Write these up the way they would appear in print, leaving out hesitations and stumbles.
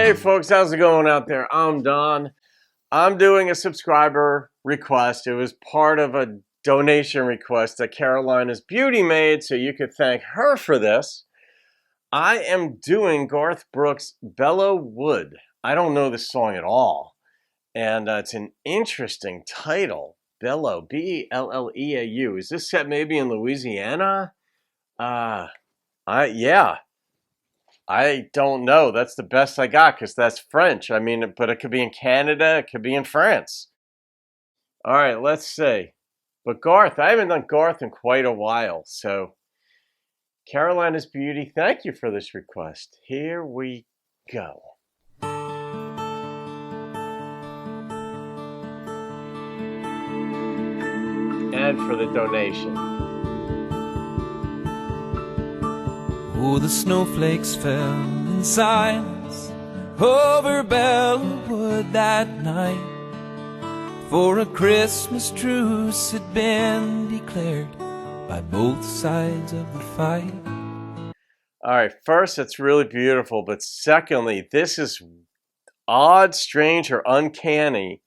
Hey folks, how's it going out there? I'm Don. I'm doing a subscriber request. It was part of a donation request that Carolina's Beauty made, so you could thank her for this. I am doing Garth Brooks' Belleau Wood. I don't know this song at all, and it's an interesting title. Belleau, Belleau. Is this set maybe in Louisiana? Yeah. I don't know. That's the best I got because that's French. I mean, but it could be in Canada. It could be in France. All right, let's see. But Garth, I haven't done Garth in quite a while. So, Carolina's Beauty, thank you for this request. Here we go. And for the donation. Oh, the snowflakes fell in silence over Belleau Wood that night, for a Christmas truce had been declared by both sides of the fight. All right, first, it's really beautiful, but secondly, this is odd, strange, or uncanny.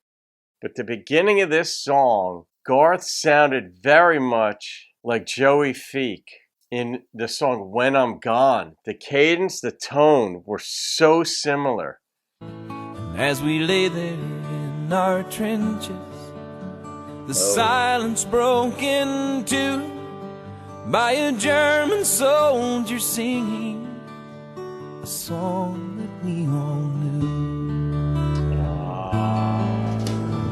But the beginning of this song, Garth sounded very much like Joey Feek in the song When I'm Gone. The cadence, the tone were so similar. And as we lay there in our trenches, the silence broken too by a German soldier singing a song that we all knew.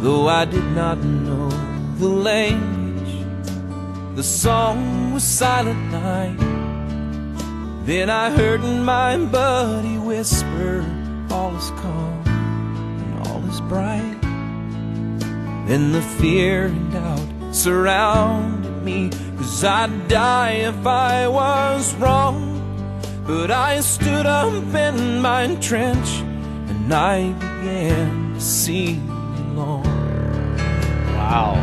Though I did not know the language, the song was Silent Night. Then I heard my buddy whisper, all is calm and all is bright. Then the fear and doubt surrounded me, 'cause I'd die if I was wrong. But I stood up in my trench and I began to sing along. Wow.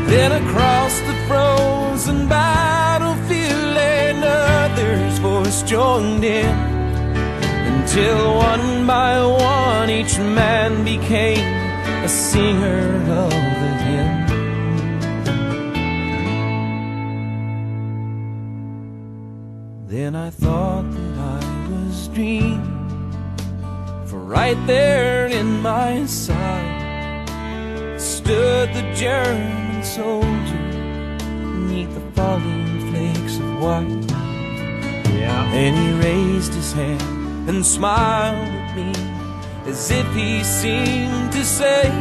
Then across the frozen battlefield another's voice joined in, until one by one each man became a singer of the hymn. Then I thought that I was dreaming, for right there in my sight stood the German soldier beneath the falling flakes of white. Yeah. And he raised his hand and smiled at me, as if he seemed to say,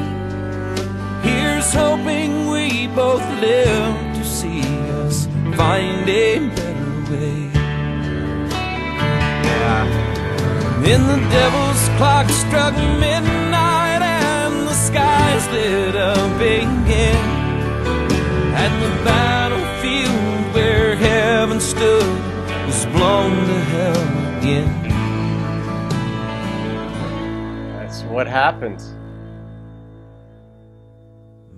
here's hoping we both live to see us find a better way. Yeah. Then the devil's clock struck midnight and the skies lit up again, and the battlefield where heaven stood was blown to hell again. That's what happens.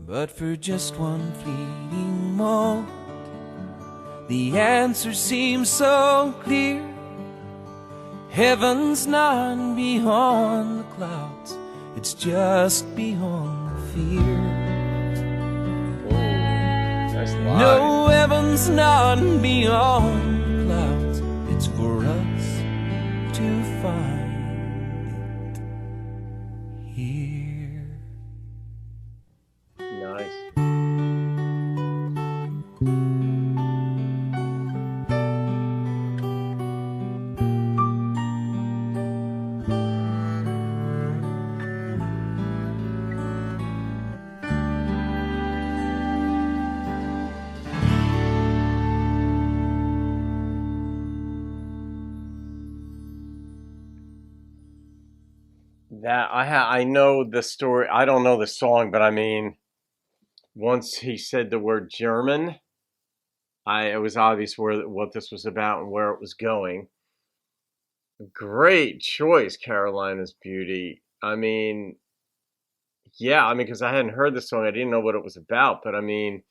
But for just one fleeting moment, the answer seems so clear. Heaven's not beyond the clouds, it's just beyond the fear. No, heaven's not beyond the clouds, it's for us to find it here. Nice. That I know the story. I don't know the song, but I mean, once he said the word German, it was obvious what this was about and where it was going. Great choice, Carolina's Beauty. I mean, yeah, because I hadn't heard the song. I didn't know what it was about, but I mean,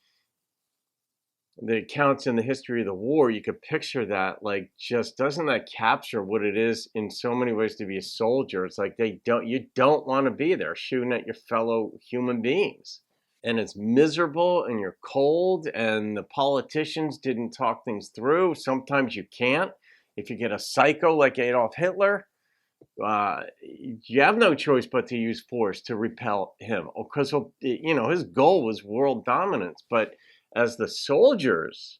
the accounts in the history of the war, you could picture that, like, just doesn't that capture what it is in so many ways to be a soldier? It's like you don't want to be there shooting at your fellow human beings. And it's miserable and you're cold and the politicians didn't talk things through. Sometimes you can't. If you get a psycho like Adolf Hitler, you have no choice but to use force to repel him, because his goal was world dominance. But as the soldiers,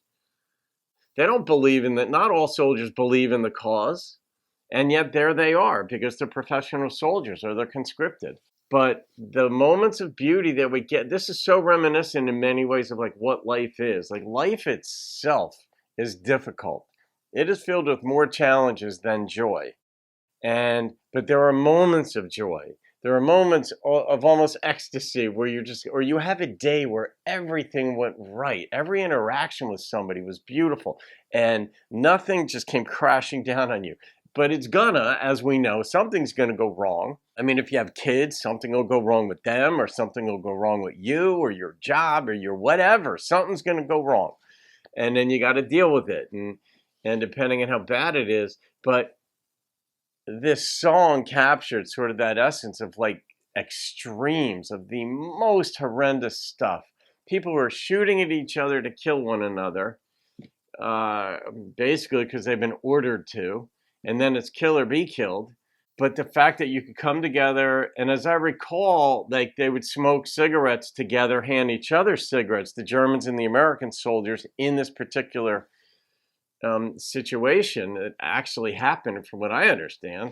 they don't believe in that. Not all soldiers believe in the cause, and yet there they are because they're professional soldiers or they're conscripted. But the moments of beauty that we get, this is so reminiscent in many ways of like what life is. Like life itself is difficult. It is filled with more challenges than joy. But there are moments of joy. There are moments of almost ecstasy where or you have a day where everything went right. Every interaction with somebody was beautiful and nothing just came crashing down on you. But it's gonna, as we know, something's gonna go wrong. I mean, if you have kids, something will go wrong with them, or something will go wrong with you, or your job, or your whatever. Something's gonna go wrong. And then you got to deal with it. And depending on how bad it is, but this song captured sort of that essence of like extremes of the most horrendous stuff. People were shooting at each other to kill one another, basically because they've been ordered to, and then it's kill or be killed. But the fact that you could come together, and as I recall, like they would smoke cigarettes together, hand each other cigarettes, the Germans and the American soldiers in this particular situation that actually happened from what I understand.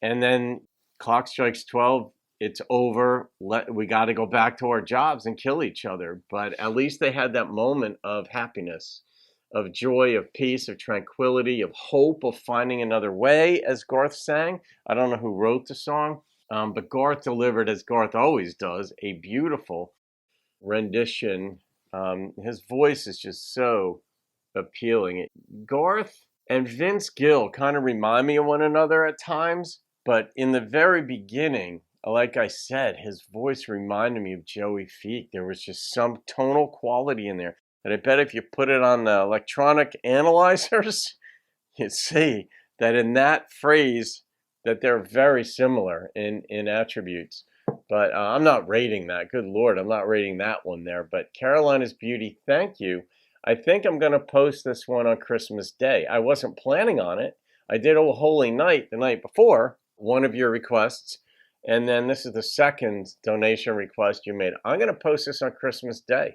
And then clock strikes 12, it's over. We got to go back to our jobs and kill each other. But at least they had that moment of happiness, of joy, of peace, of tranquility, of hope, of finding another way, as Garth sang. I don't know who wrote the song, but Garth delivered, as Garth always does, a beautiful rendition. His voice is just so appealing. Garth and Vince Gill kind of remind me of one another at times, but in the very beginning, like I said, his voice reminded me of Joey Feek. There was just some tonal quality in there. And I bet if you put it on the electronic analyzers, you'd see that in that phrase that they're very similar in attributes. But I'm not rating that. Good Lord, I'm not rating that one there. But Carolina's Beauty, thank you. I think I'm going to post this one on Christmas Day. I wasn't planning on it. I did O Holy Night the night before, one of your requests. And then this is the second donation request you made. I'm going to post this on Christmas Day.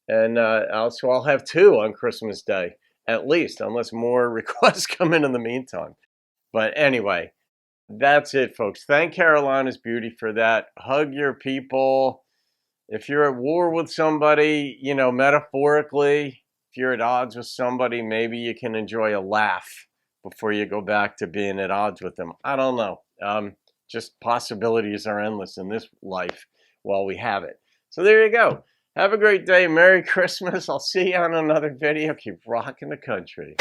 And I'll have two on Christmas Day, at least, unless more requests come in the meantime. But anyway, that's it, folks. Thank Carolina's Beauty for that. Hug your people. If you're at war with somebody, metaphorically, if you're at odds with somebody, maybe you can enjoy a laugh before you go back to being at odds with them. I don't know. Just possibilities are endless in this life while we have it. So there you go. Have a great day. Merry Christmas. I'll see you on another video. Keep rocking the country.